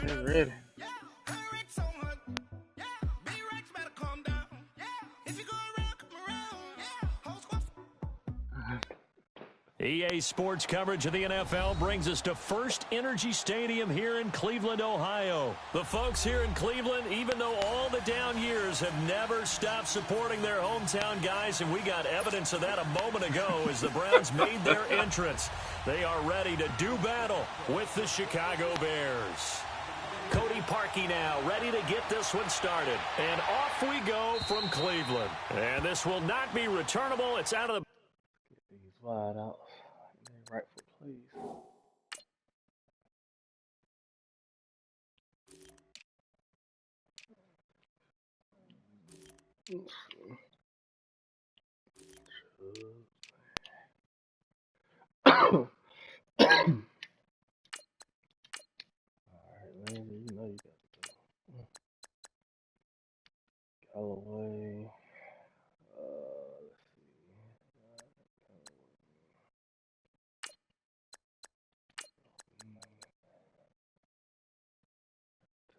They're ready. EA Sports coverage of the NFL brings us to First Energy Stadium here in Cleveland, Ohio. The folks here in Cleveland, even though all the down years, have never stopped supporting their hometown guys, and we got evidence of that a moment ago as the Browns made their entrance. They are ready to do battle with the Chicago Bears. Cody Parkey now ready to get this one started. And off we go from Cleveland. And this will not be returnable. It's out of the... Get these wide out. Right foot, please. Alright, man, you know you got to go. Galloway. Let's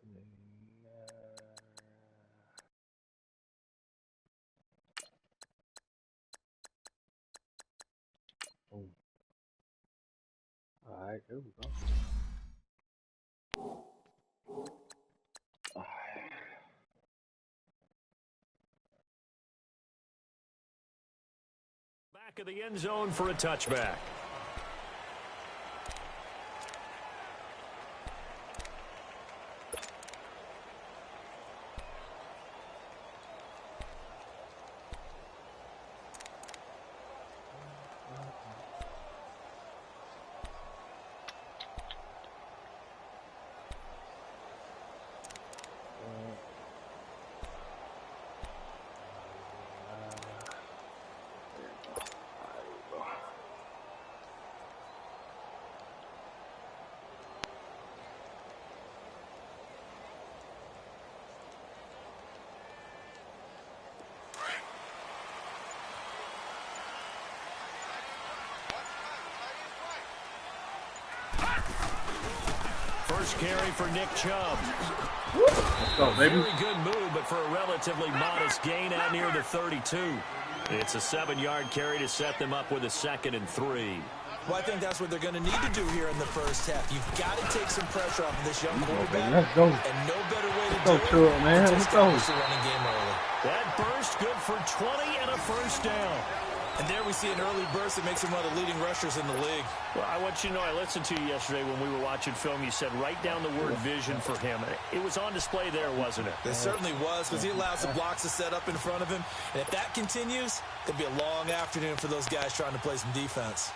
see. Boom. Alright, there we go. Back of the end zone for a touchback. First carry for Nick Chubb. Go, baby. Very good move, but for a relatively modest gain out near the 32. It's a 7-yard carry to set them up with a 2nd and 3. Well, I think that's what they're going to need to do here in the first half. You've got to take some pressure off of this young quarterback. Let's go. And no better way to do it man. than to Let's go. establish the running game early. That burst good for 20 and a first down. And there we see an early burst that makes him one of the leading rushers in the league. Well, I want you to know, I listened to you yesterday when we were watching film. You said write down the word vision for him. It was on display there, wasn't it? It certainly was, because he allows the blocks to set up in front of him. And if that continues, it'll be a long afternoon for those guys trying to play some defense.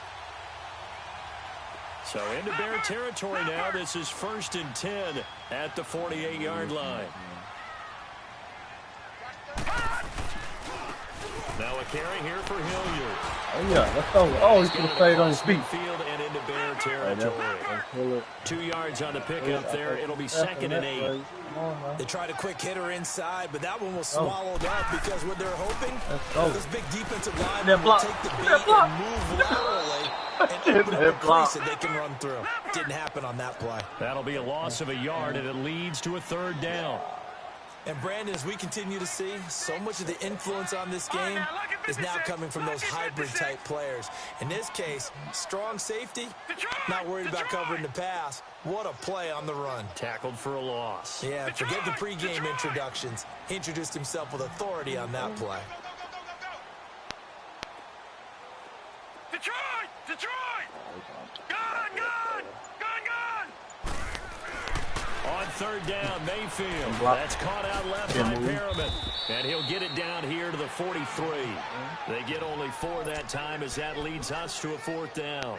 So into Bear territory now. This is 1st and 10 at the 48-yard line. Now a carry here for Hilliard. Oh, yeah, let's go. Oh, he's going to stay on his feet. Field and into Bear territory. 2 yards on the pickup there. It'll be 2nd and 8. They tried a quick hitter inside, but that one was swallowed up because what they're hoping, this big defensive line will take the beat and move laterally and open up a crease that they can run through. Didn't happen on that play. That'll be a loss of a yard, and it leads to a 3rd down. And, Brandon, as we continue to see, so much of the influence on this game is now coming from those hybrid-type players. In this case, strong safety, not worried about covering the pass. What a play on the run. Tackled for a loss. Yeah, forget the pregame introductions. He introduced himself with authority on that play. Detroit! Detroit! Gone! Gone! Gone! Gone! On 3rd down, Mayfield. That's caught out left by Perriman. And he'll get it down here to the 43. They get only 4 that time as that leads us to a 4th down.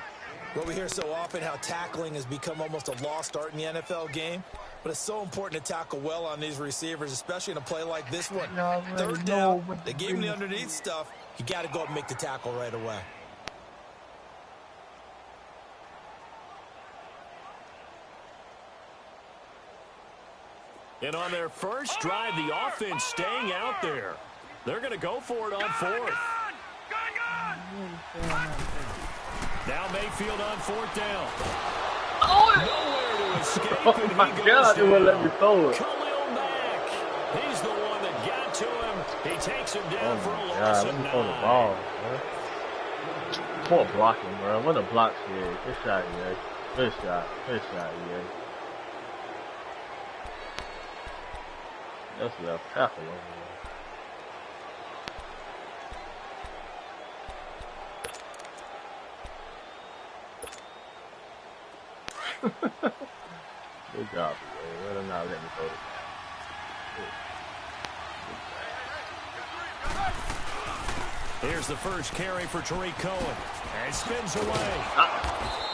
Well, we hear so often how tackling has become almost a lost art in the NFL game. But it's so important to tackle well on these receivers, especially in a play like this one. 3rd down, they gave him the underneath stuff. You got to go up and make the tackle right away. And on their first drive, the offense staying out there. They're going to go for it on fourth. Now Mayfield on fourth down. Nowhere to escape. Oh my God, they won't let me throw it. Khalil Mack. He's the one that got to him. He takes him down for a loss of 9. Let me throw the ball, bro. Poor blocking, bro. What a block she is. Good shot, yeah. Good shot. Good shot, yeah. That's left tackle over there. Good job, bro. Let him not let me throw it. Here's the first carry for Tariq Cohen. And spins away.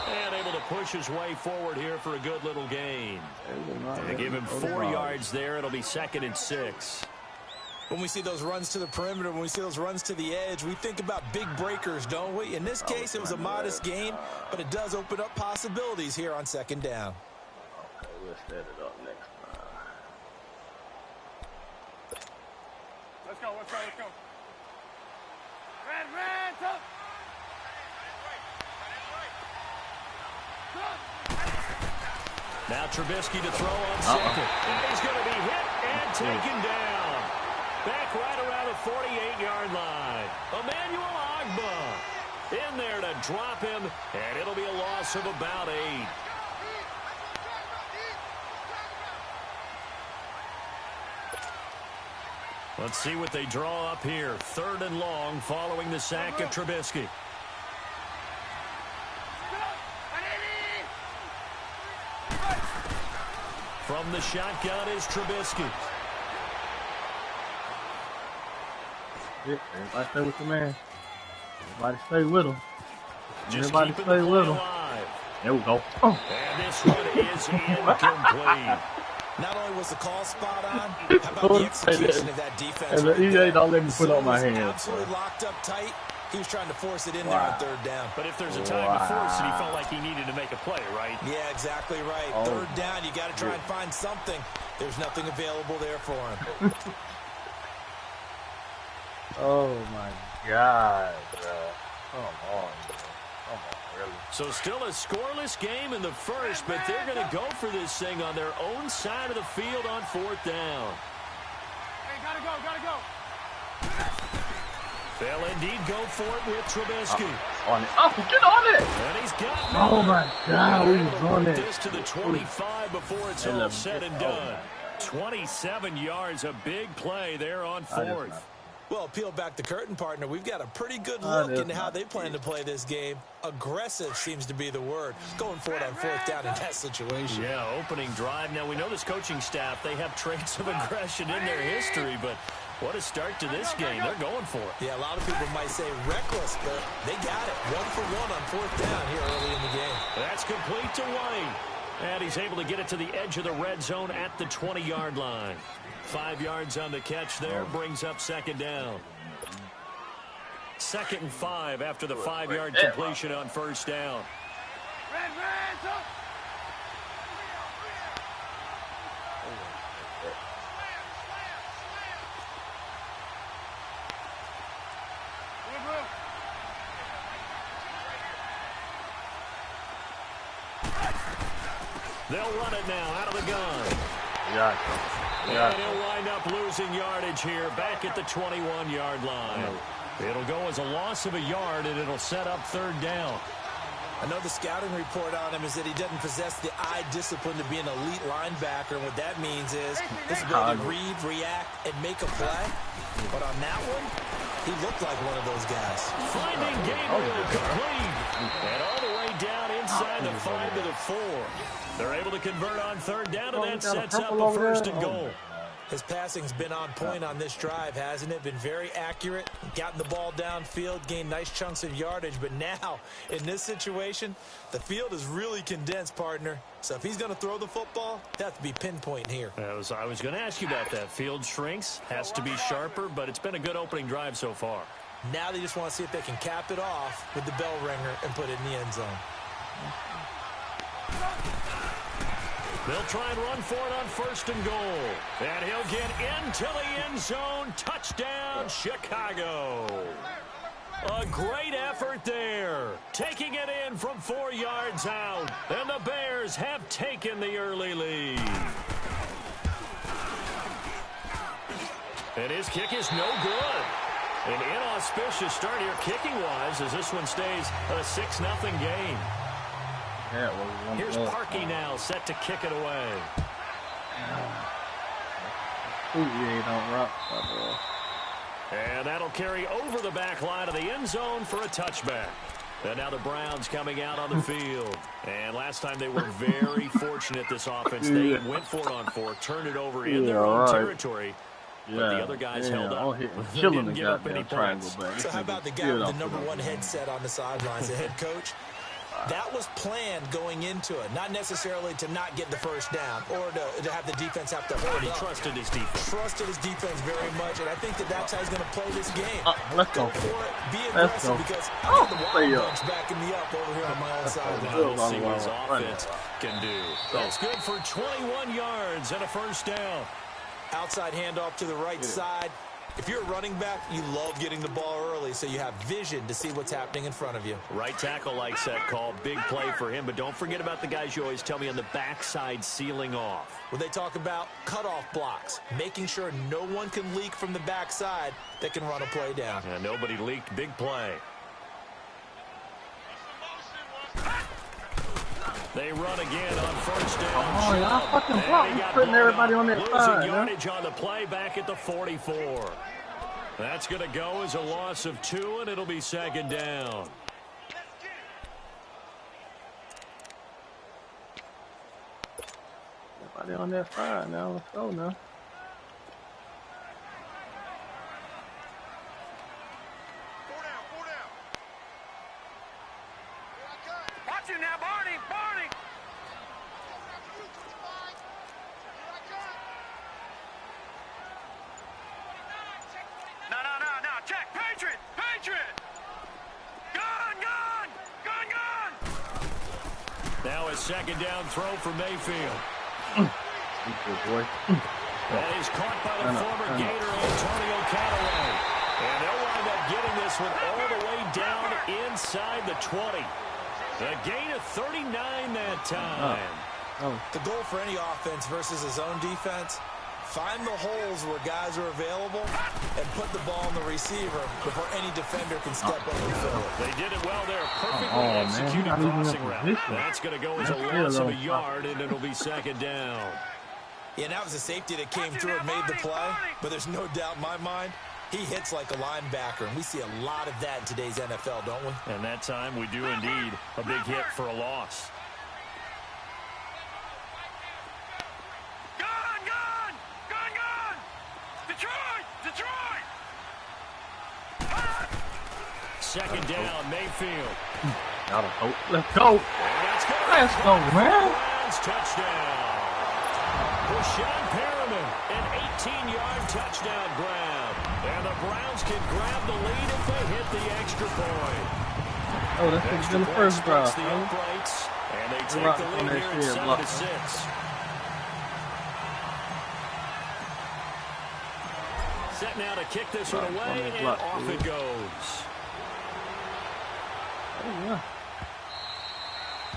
And able to push his way forward here for a good little gain. They give him 4 yards there. It'll be 2nd and 6. When we see those runs to the perimeter, when we see those runs to the edge, we think about big breakers, don't we? In this case, it was a modest gain, but it does open up possibilities here on 2nd down. Okay, we'll set it up next time. Let's go, let's go, let's go. Red, up. Now Trubisky to throw on 2nd. And he's going to be hit and taken down. Back right around the 48-yard line. Emmanuel Ogbah in there to drop him, and it'll be a loss of about 8. Let's see what they draw up here. 3rd and long following the sack of Trubisky. From the shotgun is Trubisky. Yeah, everybody stay with the man. Everybody stay with him. Everybody stay with him. There we go. And this one is incomplete. Not only was the call spot on, how about the execution of that defense? And the EA don't let me put on my hands. Absolutely locked up tight. He was trying to force it in there on 3rd down. But if there's a time to force it, he felt like he needed to make a play, right? Yeah, exactly right. 3rd down, you got to try and find something. There's nothing available there for him. Oh my God, bro. Come on, bro. Come on, really. So still a scoreless game in the first, but they're going to go for this thing on their own side of the field on 4th down. Hey, gotta go. They'll indeed go for it with Trubisky. On it. Oh, get on it! And he's got it. Oh my God, we was on it. This to the 25 before it's all said and done. 27 yards, a big play there on 4th. Well, peel back the curtain, partner. We've got a pretty good look into how they plan to play this game. Aggressive seems to be the word. Going for it on 4th down in that situation. Yeah, opening drive. Now, we know this coaching staff, they have traits of aggression in their history, but what a start to this game. They're going for it. Yeah, a lot of people might say reckless, but they got it. 1 for 1 on 4th down here early in the game. That's complete to White. And he's able to get it to the edge of the red zone at the 20-yard line. 5 yards on the catch there, brings up 2nd down. 2nd and 5 after the 5-yard completion on 1st down. Red, up. They'll run it now out of the gun. Yeah. And he'll wind up losing yardage here back at the 21-yard line. It'll go as a loss of a yard, and it'll set up 3rd down. I know the scouting report on him is that he doesn't possess the eye discipline to be an elite linebacker. And what that means is his ability to read, react, and make a play. But on that one, he looked like one of those guys. Finding Gabriel complete. And all the way down inside the 5 to the 4. They're able to convert on 3rd down, and that sets up a 1st and goal. His passing's been on point on this drive, hasn't it? Been very accurate, gotten the ball downfield, gained nice chunks of yardage. But now, in this situation, the field is really condensed, partner. So if he's going to throw the football, that has to be pinpoint here. I was going to ask you about that. Field shrinks, has to be sharper, but it's been a good opening drive so far. Now they just want to see if they can cap it off with the bell ringer and put it in the end zone. They'll try and run for it on 1st and goal. And he'll get into the end zone. Touchdown, Chicago. A great effort there. Taking it in from 4 yards out. And the Bears have taken the early lead. And his kick is no good. An inauspicious start here kicking-wise as this one stays a 6-0 game. Yeah, well, here's Parkey now, set to kick it away. Don't rock, and that'll carry over the back line of the end zone for a touchback. And now the Browns coming out on the field. And last time they were very fortunate, this offense. They went for it on 4, turned it over in their own territory. But the other guys held up. They didn't give up any points. So how about the guy with the #1 headset on the sidelines, the head coach? That was planned going into it, not necessarily to not get the first down or to have the defense have to hold up. He trusted his defense. Trusted his defense very much, and I think that's how he's going to play this game. Let's go. For it, be aggressive because I got the Wild Bunch backing me up over here on my own sideline. We'll see what his offense can do. That's good for 21 yards and a first down. Outside handoff to the right side. If you're a running back, you love getting the ball early so you have vision to see what's happening in front of you. Right tackle likes that call. Big play for him, but don't forget about the guys you always tell me on the backside sealing off. Well, they talk about cutoff blocks, making sure no one can leak from the backside that can run a play down. Yeah, nobody leaked. Big play. They run again on first down. Oh, y'all fucking block. Putting everybody on their side. Losing yardage on the play back at the 44. That's going to go as a loss of 2, and it'll be 2nd down. Everybody on their side now. Let's go now. Watch it now, Barney. Barney. No. Check. Patriot. Gun. Now a 2nd down throw for Mayfield. Good boy. And he's caught by the former Gator Antonio Callaway. And they'll wind up getting this one all the way down inside the 20. A gain of 39 that time. The goal for any offense versus his own defense, find the holes where guys are available and put the ball in the receiver before any defender can step up and fill it. They did it well there. Perfectly executed crossing route. That's going to go as a loss of a yard, and it'll be 2nd down. Yeah, that was a safety that came through and made the play, but there's no doubt in my mind he hits like a linebacker, and we see a lot of that in today's NFL, don't we? And that time we do indeed a big hit for a loss. Gun. Detroit. 2nd down, Mayfield. Let's go. Let's go, man. Browns touchdown. Rashawn Perriman, an 18-yard touchdown grab. And the Browns can grab the lead if they hit the extra point. Oh, that's in the first drive. The uprights, and they take the lead here at 7-6. Set now to kick this one away, and off it goes. Oh, yeah.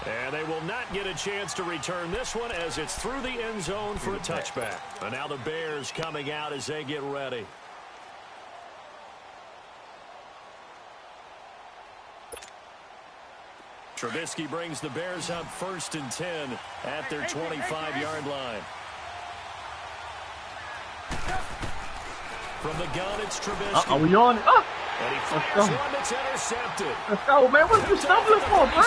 And they will not get a chance to return this one as it's through the end zone for a touchback. And now the Bears coming out as they get ready. Trubisky brings the Bears up 1st and 10 at their 25-yard line. From the gun, it's Trubisky. Are we on it? Oh. And he fires one that's intercepted. Let's go, man. What are you stumbling for, bro?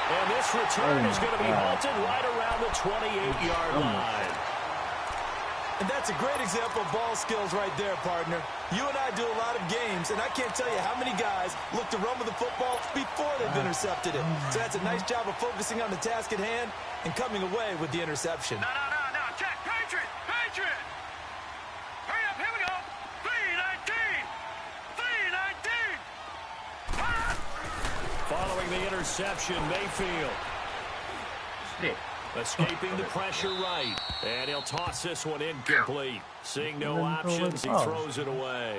And this return is going to be halted right around the 28-yard line. And that's a great example of ball skills right there, partner. You and I do a lot of games, and I can't tell you how many guys look to run with the football before they've intercepted it. So that's a nice job of focusing on the task at hand and coming away with the interception. No. Check. Patriot. Hurry up. Here we go. 3-19. Following the interception, Mayfield. Escaping the pressure right. And he'll toss this one incomplete. Seeing no options, he throws it away.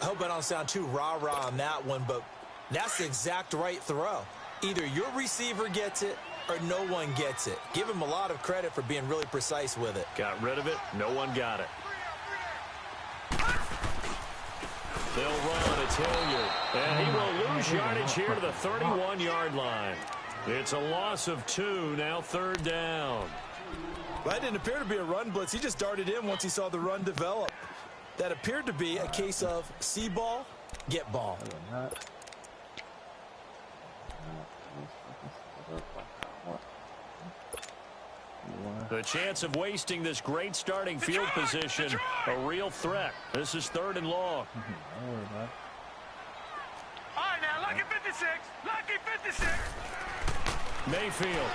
I hope I don't sound too rah-rah on that one, but that's the exact right throw. Either your receiver gets it or no one gets it. Give him a lot of credit for being really precise with it. Got rid of it. No one got it. They'll run. It's Hilliard. And he will lose yardage here to the 31-yard line. It's a loss of 2. Now 3rd down. That didn't appear to be a run blitz. He just darted in once he saw the run develop. That appeared to be a case of see ball, get ball. The chance of wasting this great starting field position, a real threat. This is 3rd and long. All right, now, lucky 56. Lucky 56. Mayfield.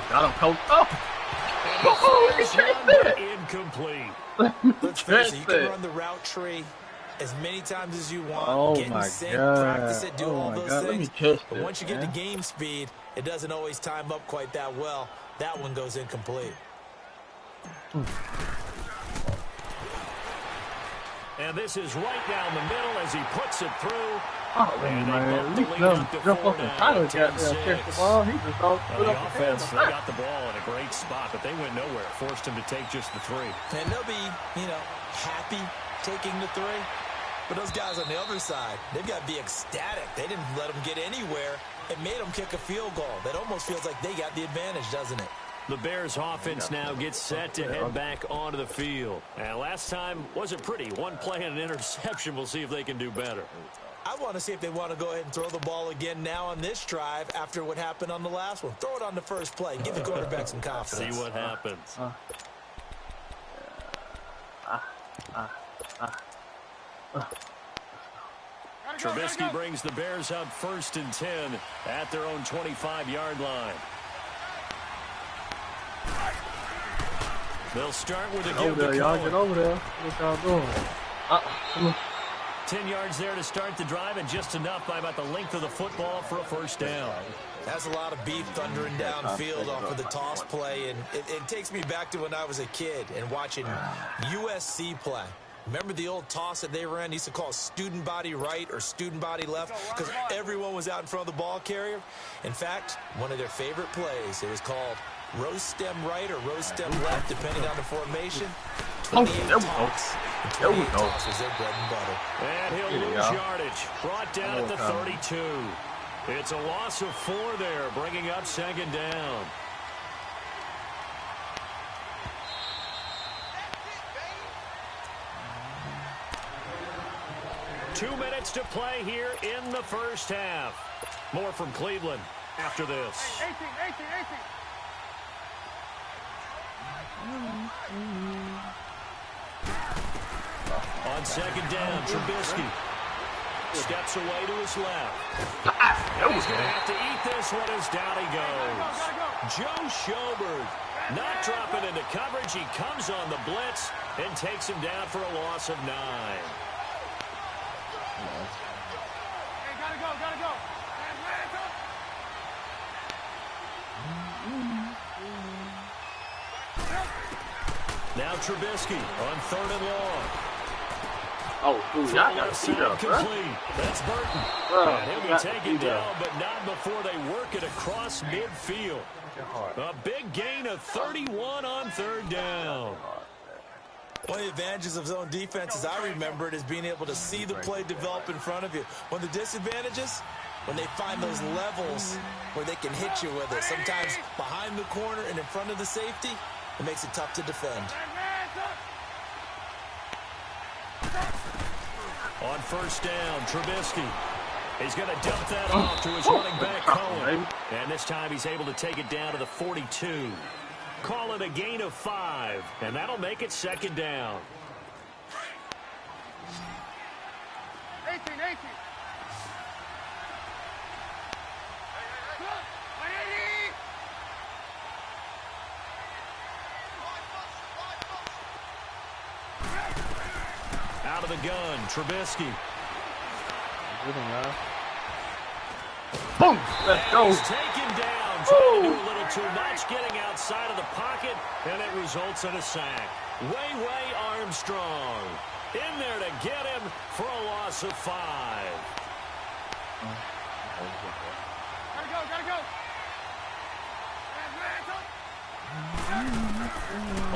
Got him, coach. Oh! Incomplete. Let's face it, you can run the route tree as many times as you want. Get in sync, practice it, do all those things. But once you get to game speed, it doesn't always time up quite that well. That one goes incomplete. And this is right down the middle as he puts it through. Oh, man. At least jump off the Tyler got there, catch the ball. He just all put The up offense, they got the ball in a great spot, but they went nowhere. Forced him to take just the 3. And they'll be, happy taking the 3. But those guys on the other side, they've got to be ecstatic. They didn't let them get anywhere. It made them kick a field goal. That almost feels like they got the advantage, doesn't it? The Bears offense now gets set to head back onto the field. And last time wasn't pretty. One play and an interception. We'll see if they can do better. I want to see if they want to go ahead and throw the ball again now on this drive after what happened on the last one. Throw it on the first play. Give the quarterback some confidence. See what happens. Trubisky brings the Bears up 1st and 10 at their own 25-yard line. They'll start with a give to y'all. Get over there. What y'all doing? 10 yards there to start the drive, and just enough by about the length of the football for a 1st down. That's a lot of beef thundering downfield off of the toss play, and it takes me back to when I was a kid and watching USC play. Remember the old toss that they ran? They used to call student body right or student body left because everyone was out in front of the ball carrier. In fact, one of their favorite plays, it was called rose stem right or rose stem left, depending on the formation. 28 toss. 28 toss was their bread and butter. And he'll lose yardage. Brought down at the 32. It's a loss of 4 there, bringing up 2nd down. Two minutes to play here in the 1st half. More from Cleveland after this. 18. On 2nd down, Trubisky steps away to his left. He's going to have to eat this one as down he goes. Joe Schobert not dropping into coverage. He comes on the blitz and takes him down for a loss of 9. Hey, gotta go. Now Trubisky on 3rd and long. Oh, dude, y'all got to see that, complete. That's Burton. And he'll be taken down, but not before they work it across midfield. A big gain of 31 on 3rd down. One of the advantages of zone defense, as I remember it, is being able to see the play develop in front of you. One of the disadvantages, when they find those levels where they can hit you with it, sometimes behind the corner and in front of the safety, it makes it tough to defend. On 1st down, Trubisky. He's going to dump that off to his running back, Cohen. And this time he's able to take it down to the 42. Call it a gain of 5, and that'll make it 2nd down. 18. Out of the gun, Trubisky. Boom! Let's go. He's taken down, trying to do a little too much, getting outside of the pocket, and it results in a sack. Way Armstrong in there to get him for a loss of 5. Gotta go.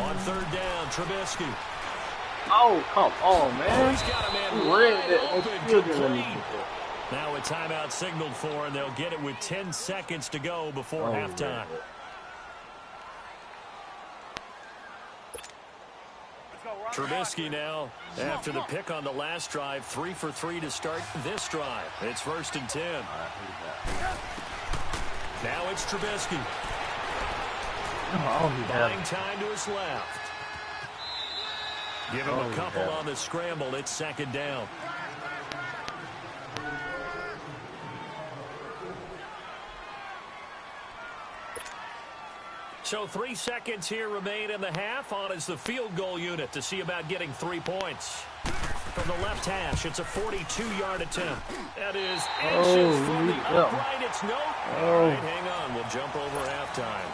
On 3rd down, Trubisky. Oh, come on, man. He's got a man complete. Now a timeout signaled for, and they'll get it with 10 seconds to go before halftime. Trubisky now, after the pick on the last drive, 3 for 3 to start this drive. It's 1st and 10. Now it's Trubisky. Buying time to his left. Give him a couple on the scramble. It's 2nd down. So 3 seconds here remain in the half. On is the field goal unit to see about getting 3 points. From the left hash, it's a 42-yard attempt. That is inches from the upright. It's no. All right, hang on. We'll jump over halftime.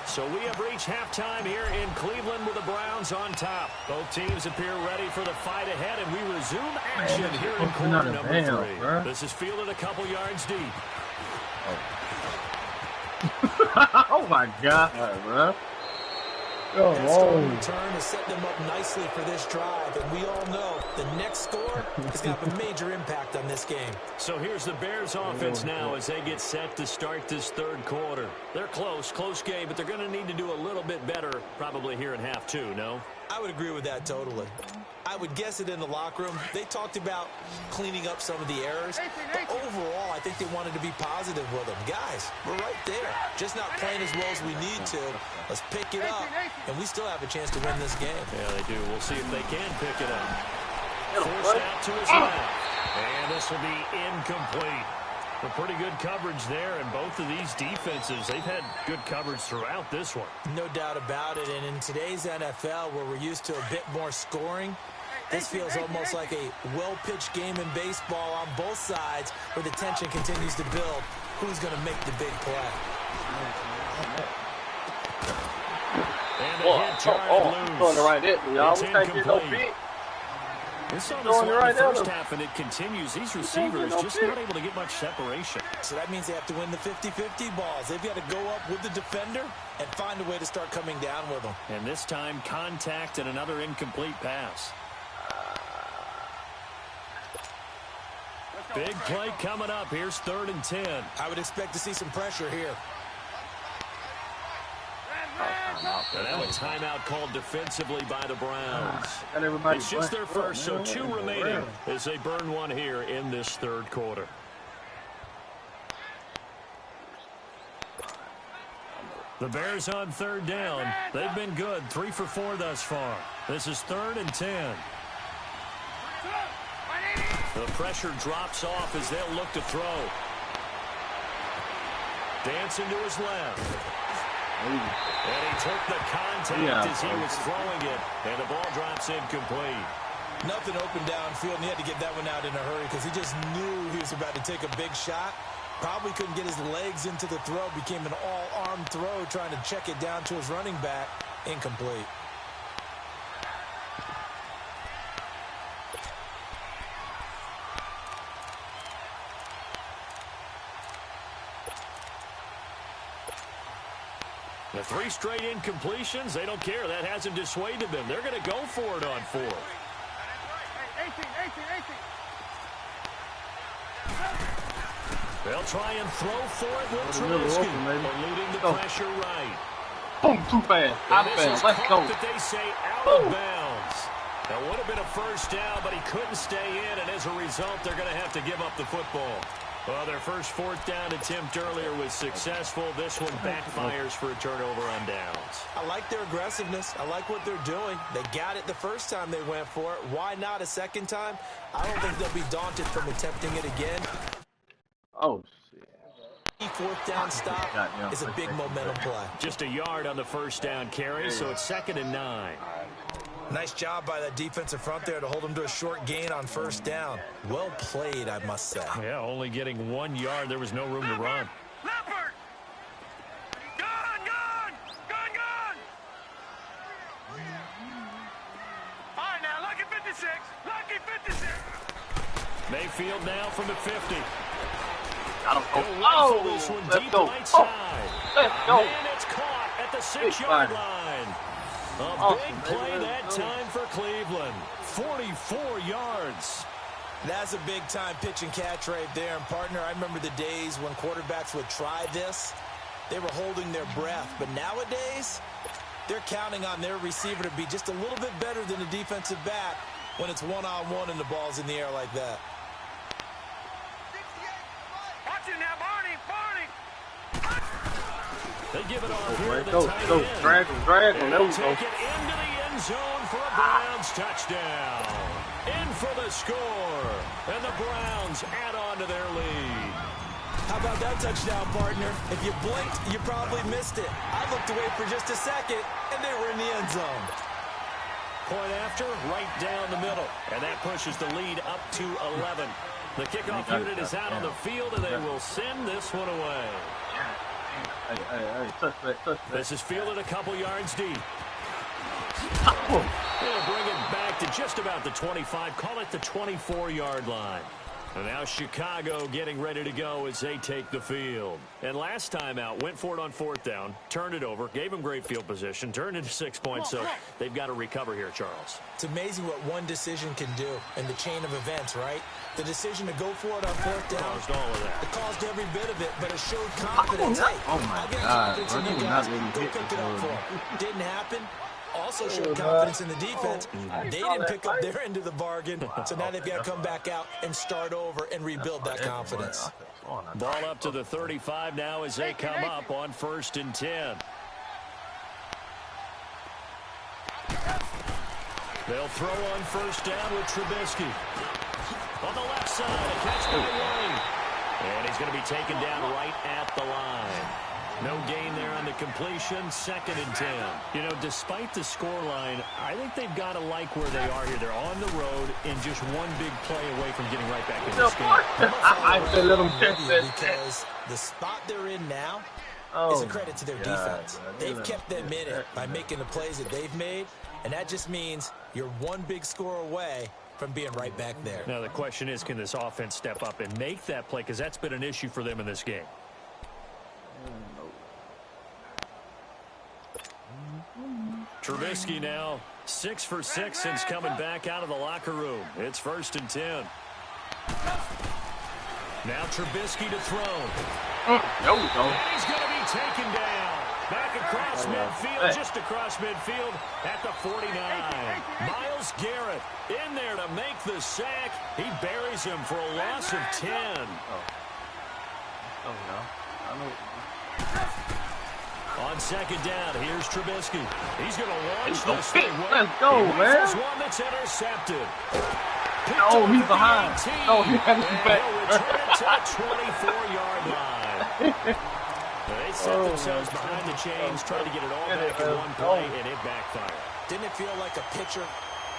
So we have reached halftime here in Cleveland with the Browns on top. Both teams appear ready for the fight ahead, and we resume action here in quarter number 3. This is fielded a couple yards deep. Oh my God, bro. Return to set them up nicely for this drive, and we all know the next score is going to have a major impact on this game. So here's the Bears offense now as they get set to start this 3rd quarter. They're close game, but they're going to need to do a little bit better probably here in half 2, no? I would agree with that totally. I would guess it in the locker room. They talked about cleaning up some of the errors, but overall, I think they wanted to be positive with them. Guys, we're right there. Just not playing as well as we need to. Let's pick it up, and we still have a chance to win this game. Yeah, they do. We'll see if they can pick it up. Force out to his left, and this will be incomplete. A pretty good coverage there, and both of these defenses, they've had good coverage throughout this one. No doubt about it, and in today's NFL, where we're used to a bit more scoring, this feels almost like a well-pitched game in baseball on both sides where the tension continues to build. Who's going to make the big play? And the hit jarred loose. It's incomplete. We saw this one in the first half, and it continues. These receivers just not able to get much separation. So that means they have to win the 50-50 balls. They've got to go up with the defender and find a way to start coming down with them. And this time, contact and another incomplete pass. Big play coming up. Here's 3rd and 10. I would expect to see some pressure here. And now a timeout called defensively by the Browns. It's just their first, so 2 remaining as they burn one here in this 3rd quarter. The Bears on 3rd down. They've been good, 3 for 4 thus far. This is 3rd and 10. The pressure drops off as they'll look to throw. Dancing to his left. And he took the contact as he was throwing it. And the ball drops incomplete. Nothing open downfield, and he had to get that one out in a hurry because he just knew he was about to take a big shot. Probably couldn't get his legs into the throw. Became an all-arm throw trying to check it down to his running back. Incomplete. The 3 straight incompletions, they don't care. That hasn't dissuaded them. They're going to go for it on 4th. 18. They'll try and throw for it with Trubisky, eluding the pressure right. Boom, too fast. I'm fast. Let's go. That they say out of bounds. That would have been a first down, but he couldn't stay in, and as a result, they're going to have to give up the football. Well, their first 4th down attempt earlier was successful. This one backfires for a turnover on downs. I like their aggressiveness. I like what they're doing. They got it the first time they went for it. Why not a second time? I don't think they'll be daunted from attempting it again. Oh, shit. 4th down stop is a big momentum play. Just a yard on the first down carry, so it's 2nd and 9. Nice job by that defensive front there to hold him to a short gain on 1st down. Well played, I must say. Yeah, only getting 1 yard. There was no room to run. All right, now, lucky 56. Lucky 56. Mayfield now from the 50. Got him. Oh, this one Let's deep go. right side. Let's go. And it's caught at the 6-yard line. A big play that time for Cleveland. 44 yards. That's a big-time pitch and catch right there. And, partner, I remember the days when quarterbacks would try this. They were holding their breath. But nowadays, they're counting on their receiver to be just a little bit better than the defensive back when it's one-on-one and the ball's in the air like that. Watch it now, Barney. Barney. They give it off here to the Go, tight go, end. drag him, there we go. Take it into the end zone for a Browns touchdown. In for the score. And the Browns add on to their lead. How about that touchdown, partner? If you blinked, you probably missed it. I looked away for just a second, and they were in the end zone. Point after, right down the middle. And that pushes the lead up to 11. The kickoff unit is out on the field, and they will send this one away. Hey, touch that. This is fielded a couple yards deep. They'll bring it back to just about the 25. Call it the 24-yard line. And now Chicago getting ready to go as they take the field. And last time out, went for it on 4th down, turned it over, gave them great field position, turned into 6 points. So they've got to recover here, Charles. It's amazing what one decision can do in the chain of events, right? The decision to go for it on 4th down. Caused all of that. It caused every bit of it, but it showed confidence. Hey, oh my God, confidence in the guys. Go pick it up for him. Didn't happen. Also showed confidence in the defense. They didn't pick up their end of the bargain, so now they've got to come back out and start over and rebuild that confidence. Ball up to the 35 now as they come up on 1st and 10. They'll throw on 1st down with Trubisky. On the left side, a catch by Wayne. And he's going to be taken down right at the line. No gain there on the completion, 2nd and 10. You know, despite the scoreline, I think they've got to like where they are here. They're on the road and just one big play away from getting right back in this game. I said let them catch that. Because the spot they're in now is a credit to their defense. They've kept them in it by making the plays that they've made, and that just means you're one big score away from being right back there. Now, the question is, can this offense step up and make that play? Because that's been an issue for them in this game. Trubisky now 6 for 6 since coming back out of the locker room. It's 1st and 10. Now Trubisky to throw. There we go. And he's going to be taken down. Back across midfield, just across midfield at the 49. Miles Garrett in there to make the sack. He buries him for a loss of 10. Oh, no. I know. On 2nd down, here's Trubisky. He's going to launch this thing. Let's go, man. This one that's intercepted. Oh, he's behind. Oh, he had his back. He'll return it to the 24-yard line. They set themselves behind the chains, trying to get it all back in one play, and it backfired. Didn't it feel like a pitcher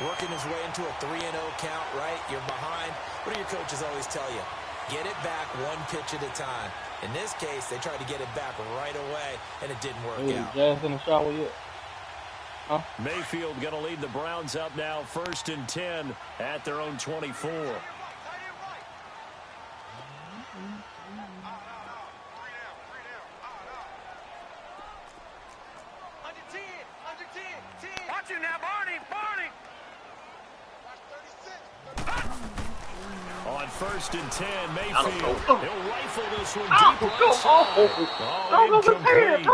working his way into a 3-0 count, right? You're behind. What do your coaches always tell you? Get it back one pitch at a time. In this case, they tried to get it back right away, and it didn't work out. Jazz in the shower yet? Huh? Mayfield going to lead the Browns up now 1st and 10 at their own 24. Watch it now, Barney. Barney. On 1st and 10, Mayfield. He'll rifle this one Oh, deep go. incomplete.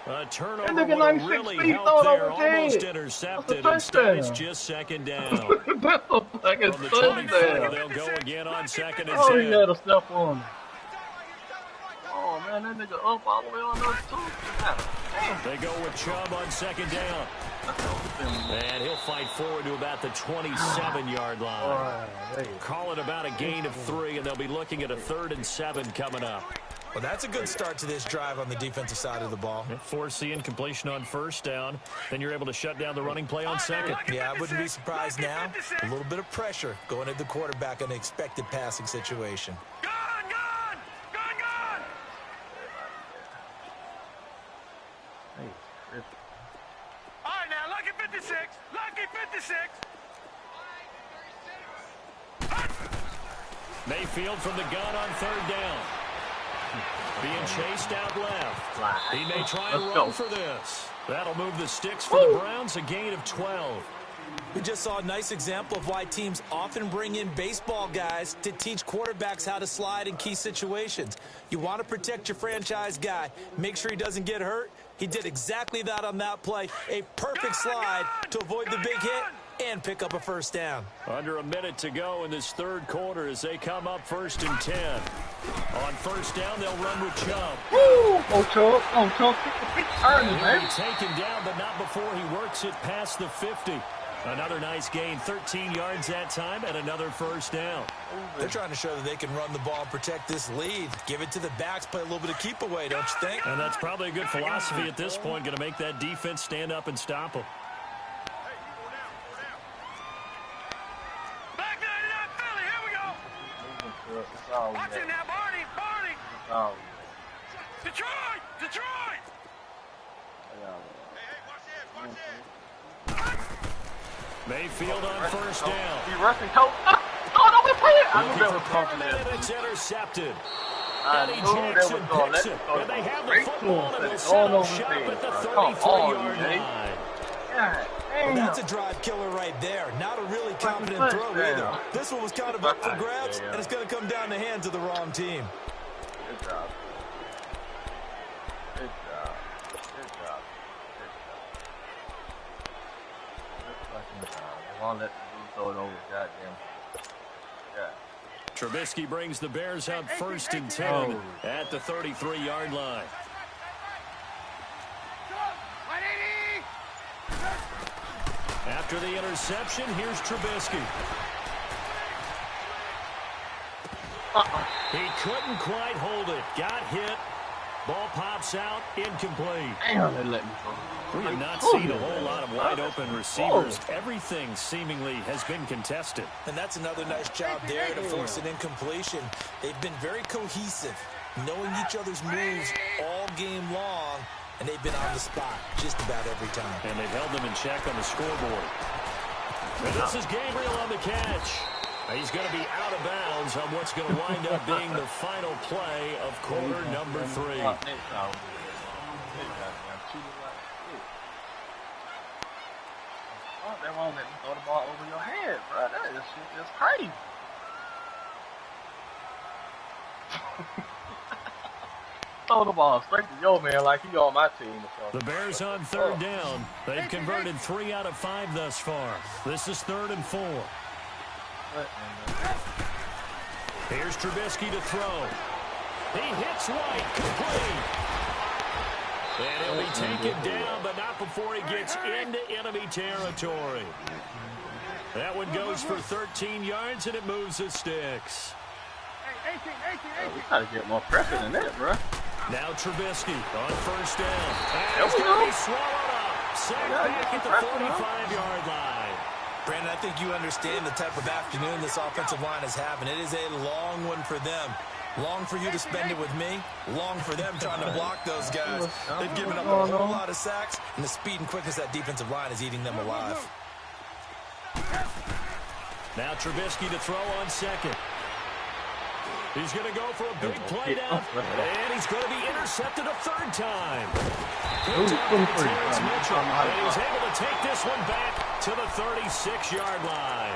A turnover That nigga would 96 really feet help thrown there. over Almost dead. intercepted. That's a Instead, it's touchdown. just 2nd down. That's a fucking From the 24, touchdown. they'll go again on 2nd and Oh, 10. he had a step on him. Oh, man, that nigga up all the way on those two. They go with Chubb on 2nd down. And he'll fight forward to about the 27-yard line. Call it about a gain of 3, and they'll be looking at a 3rd and 7 coming up. Well, that's a good start to this drive on the defensive side of the ball. Force the incompletion on 1st down. Then you're able to shut down the running play on 2nd. Yeah, I wouldn't be surprised now. A little bit of pressure going at the quarterback in an expected passing situation. Gone. All right, now, lucky 56. Mayfield from the gun on third down. Being chased out left. He may try and run for this. That'll move the sticks for the Browns, a gain of 12. We just saw a nice example of why teams often bring in baseball guys to teach quarterbacks how to slide in key situations. You want to protect your franchise guy. Make sure he doesn't get hurt. He did exactly that on that play. A perfect slide to avoid the big hit and pick up a first down. Under a minute to go in this third quarter as they come up 1st and 10. On first down, they'll run with Chubb. Woo! Oh, Chubb. Oh, Chubb. He'll be taken down, but not before he works it past the 50. Another nice gain, 13 yards that time, and another first down. They're trying to show that they can run the ball and protect this lead. Give it to the backs, play a little bit of keep away, don't you think? And that's probably a good philosophy at this point, going to make that defense stand up and stop them. Watch it now, Barney! Oh. Detroit! Detroit! Mayfield on first down. He rushing coach. Oh, no, we play it. I knew they Looking were for pumping Perriman, it. and it's intercepted. I Eddie knew they Jackson were going to picks let it, it go. and they have the Straight football, to and him. they'll It's set all up over shop the at the field. Come on, 33-yard Jay. line. God damn. That's a drive killer right there. Not a really confident throw either. This one was kind of up for grabs, and it's going to come down the hands of the wrong team. Good job. Good job. Good job. Good fucking job. They won't let the dude throw it over. Goddamn. Yeah. Trubisky brings the Bears up 1st and 10 at the 33-yard line. After the interception, here's Trubisky. He couldn't quite hold it. Got hit. Ball pops out. Incomplete. Damn, they let me go. We have not seen a whole lot of wide-open receivers. Everything seemingly has been contested. And that's another nice job there to force an incompletion. They've been very cohesive, knowing each other's moves all game long, and they've been on the spot just about every time. And they've held them in check on the scoreboard. And this is Gabriel on the catch. He's going to be out of bounds on what's going to wind up being the final play of quarter number 3. They won't let me throw the ball over your head, bro. That is just crazy. Throw the ball straight to your man like he on my team or something. The Bears on third down. They've converted 3 out of 5 thus far. This is 3rd and 4. Here's Trubisky to throw. He hits White, complete. And he'll be taken down, but not before he gets into enemy territory. That one goes for 13 yards, and it moves the sticks. We gotta get more pressure than that, bro. Now Trubisky on first down. And he's going to be swallowed up. Sacked back at the 45-yard line. Brandon, I think you understand the type of afternoon this offensive line is having. It is a long one for them. Long for you to spend it with me. Long for them trying to block those guys. They've given up a whole lot of sacks, and the speed and quickness of that defensive line is eating them alive. Now Trubisky to throw on second. He's going to go for a big play down, and he's going to be intercepted a third time. Good job by Terrence Mitchell, and he's able to take this one back to the 36-yard line.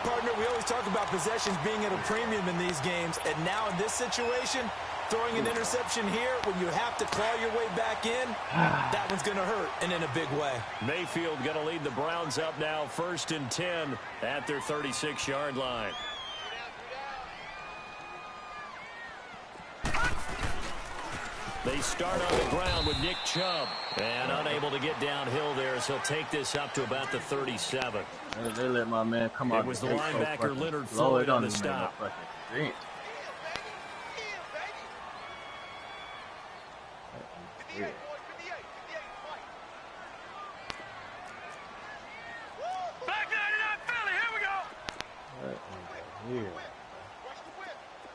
Partner, we always talk about possessions being at a premium in these games, and now in this situation, throwing an interception here when you have to claw your way back in, that one's going to hurt, and in a big way. Mayfield going to lead the Browns up now 1st and 10 at their 36-yard line. They start on the ground with Nick Chubb. And unable to get downhill there as he'll take this up to about the 37. They let my man come out. It was the linebacker Leonard Floyd on the stop. Back 99 Philly, here we go.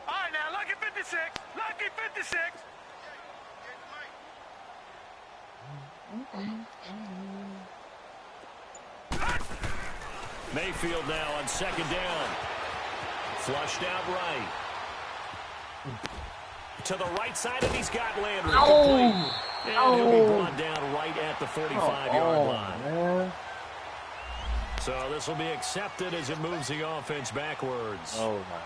All right, now, lucky 56. Lucky 56. Mayfield now on second down. Flushed out right. To the right side, and he's got Landry. Complete. And he'll be brought down right at the 45-yard line. Man. So this will be accepted as it moves the offense backwards. Oh, my.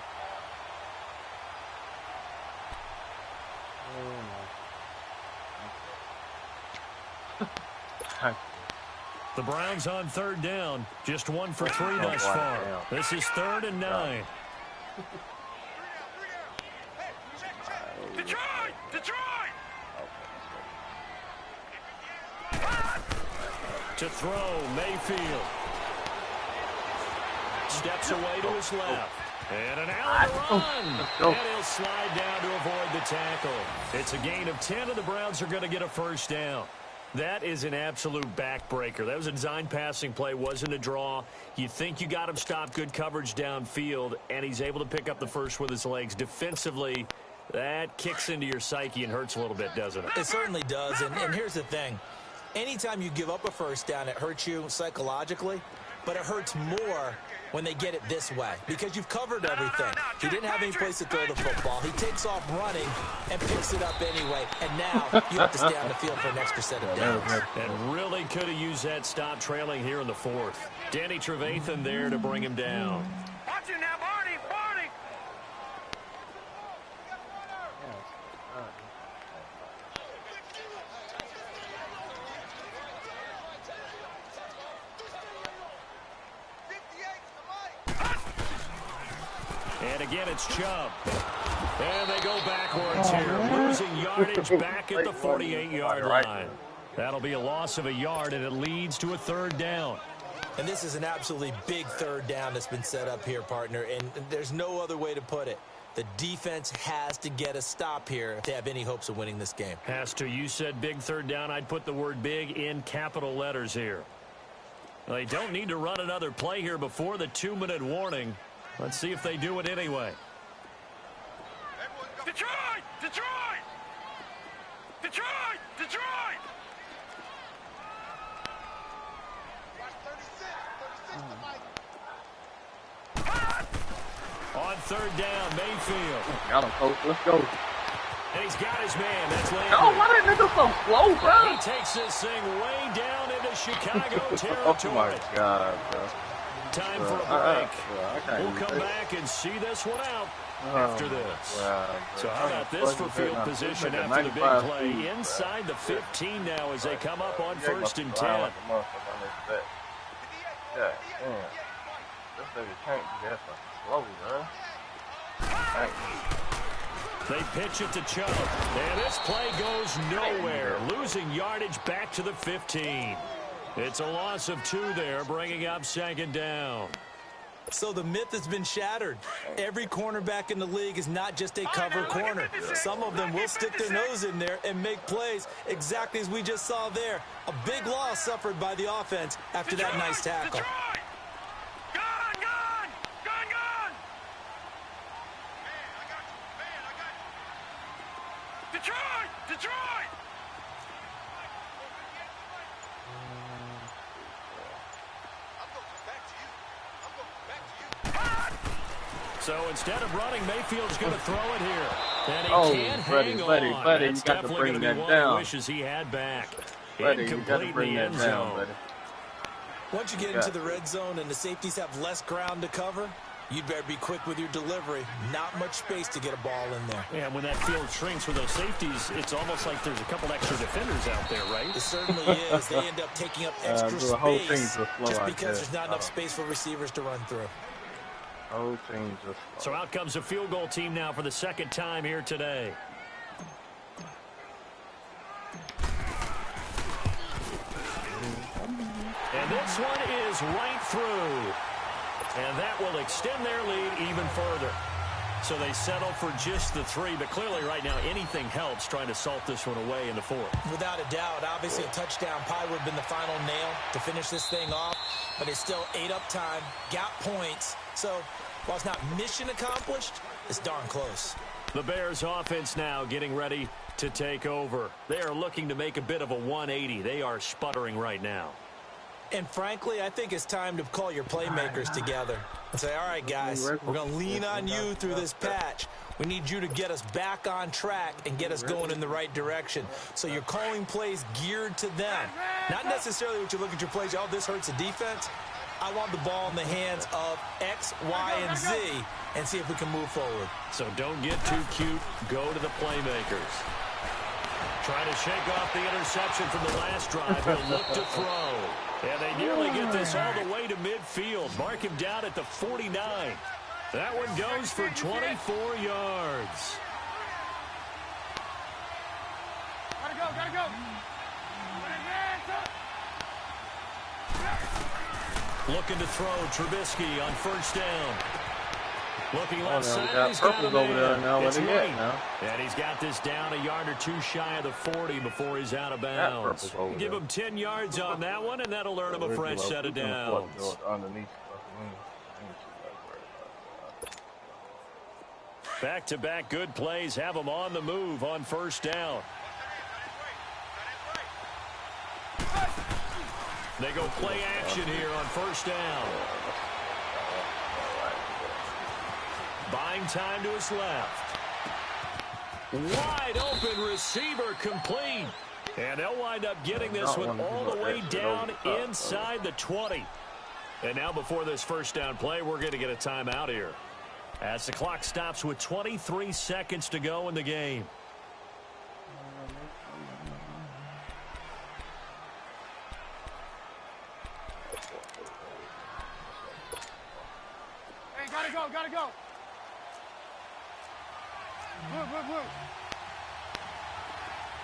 The Browns on third down. Just 1 for 3 thus far. This is 3rd and 9. Detroit! Detroit! To throw, Mayfield. Steps away to his left. And an out of the run. And he'll slide down to avoid the tackle. It's a gain of 10, and the Browns are going to get a first down. That is an absolute backbreaker. That was a design passing play, wasn't a draw. You think you got him stopped, good coverage downfield, and he's able to pick up the first with his legs. Defensively, that kicks into your psyche and hurts a little bit, doesn't it? It certainly does, and here's the thing. Anytime you give up a first down, it hurts you psychologically, but it hurts more when they get it this way because you've covered everything. He didn't have any place to throw the football. He takes off running and picks it up anyway, and now you have to stay on the field for an extra set of downs. And really could have used that stop trailing here in the 4th. Danny Trevathan there to bring him down. Watch it now, Barney! Barney! And again, it's Chubb. And they go backwards here, losing yardage back at the 48-yard line. That'll be a loss of a yard, and it leads to a 3rd down. And this is an absolutely big 3rd down that's been set up here, partner, and there's no other way to put it. The defense has to get a stop here if they have any hopes of winning this game. Has to. You said big 3rd down. I'd put the word big in capital letters here. They don't need to run another play here before the 2-minute warning. Let's see if they do it anyway. Detroit! Detroit! Detroit! Detroit! On 3rd down, Mayfield. Got him, coach. Let's go. And he's got his man. That's Landry. Oh, why that nigga so slow, bro? He takes this thing way down into Chicago territory. Oh, my God, bro. Time for a break. We'll come back and see this one out after this. So how about this for field position after the big play? Inside the 15 now as they come up on 1st and 10. Yeah, man. This nigga can't be that slow, man. They pitch it to Chubb. And this play goes nowhere. Losing yardage back to the 15. It's a loss of 2 there, bringing up 2nd down. So the myth has been shattered. Every cornerback in the league is not just a cover corner. Some of them will stick their nose in there and make plays exactly as we just saw there. A big loss suffered by the offense after that nice tackle. Detroit! Detroit! So instead of running, Mayfield's going to throw it here. And he can't hang on. Buddy, That's you got to bring that down. Wishes he had back. Buddy, you got to bring that down, buddy. Once you get into the red zone and the safeties have less ground to cover, you'd better be quick with your delivery. Not much space to get a ball in there. Yeah, when that field shrinks with those safeties, it's almost like there's a couple extra defenders out there, right? It certainly is. They end up taking up extra space just because there's not enough space for receivers to run through. Whole team just so out comes the field goal team now for the 2nd time here today. And this one is right through. And that will extend their lead even further. So they settle for just the 3, but clearly right now anything helps trying to salt this one away in the 4th. Without a doubt, obviously a touchdown probably would have been the final nail to finish this thing off, but it's still ate up time, got points. So while it's not mission accomplished, it's darn close. The Bears offense now getting ready to take over. They are looking to make a bit of a 180. They are sputtering right now. And frankly, I think it's time to call your playmakers together and say, all right, guys, we're going to lean on you through this patch. We need you to get us back on track and get us going in the right direction. So you're calling plays geared to them. Not necessarily what you look at your plays, oh, this hurts the defense. I want the ball in the hands of X, Y, and Z and see if we can move forward. So don't get too cute. Go to the playmakers. Trying to shake off the interception from the last drive. He'll look to throw. And they nearly get this all the way to midfield. Mark him down at the 49. That one goes for 24 yards. Gotta go. Looking to throw Trubisky on first down. Looking left side, he's got purples over there now. What do you get now? And he's got this down a yard or two shy of the 40 before he's out of bounds. Give him 10 yards on that one, and that'll earn him a fresh set of downs. Back-to-back good plays have him on the move on first down. They go play action here on first down. Buying time to his left. Wide open receiver complete. And they'll wind up getting this one all the way down inside the 20. And now before this first down play, we're going to get a timeout here, as the clock stops with 23 seconds to go in the game. Hey, gotta go. Blue.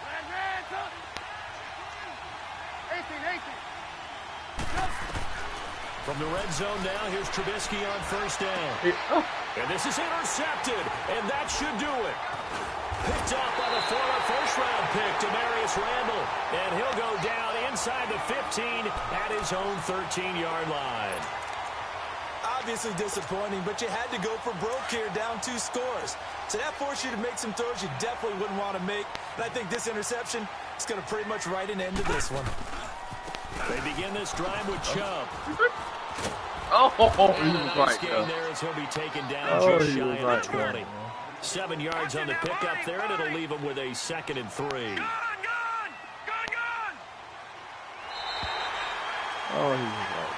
Hands up. 18. From the red zone now, here's Trubisky on first down. And this is intercepted, and that should do it. Picked up by the former first-round pick, Demarius Randall. And he'll go down inside the 15 at his own 13-yard line. Obviously disappointing, but you had to go for broke here, down 2 scores. So that forced you to make some throws you definitely wouldn't want to make. And I think this interception is going to pretty much write an end to this one. They begin this drive with Chubb. He was right there as he'll be taken down just shy of the 20. 7 yards on the pickup there, and it'll leave him with a 2nd and 3. Gone! He was right.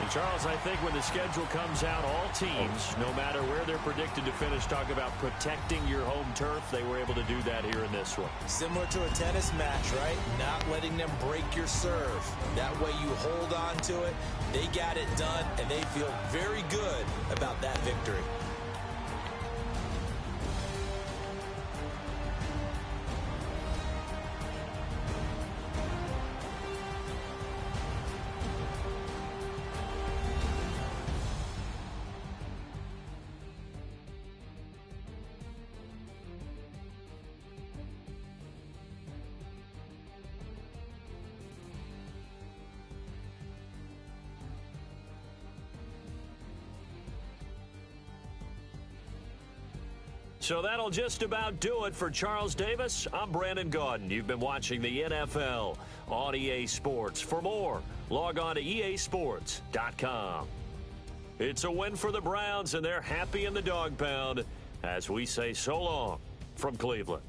And Charles, I think when the schedule comes out, all teams, no matter where they're predicted to finish, talk about protecting your home turf. They were able to do that here in this one. Similar to a tennis match, right? Not letting them break your serve. That way you hold on to it. They got it done, and they feel very good about that victory. So that'll just about do it for Charles Davis. I'm Brandon Gaudin. You've been watching the NFL on EA Sports. For more, log on to easports.com. It's a win for the Browns, and they're happy in the dog pound as we say so long from Cleveland.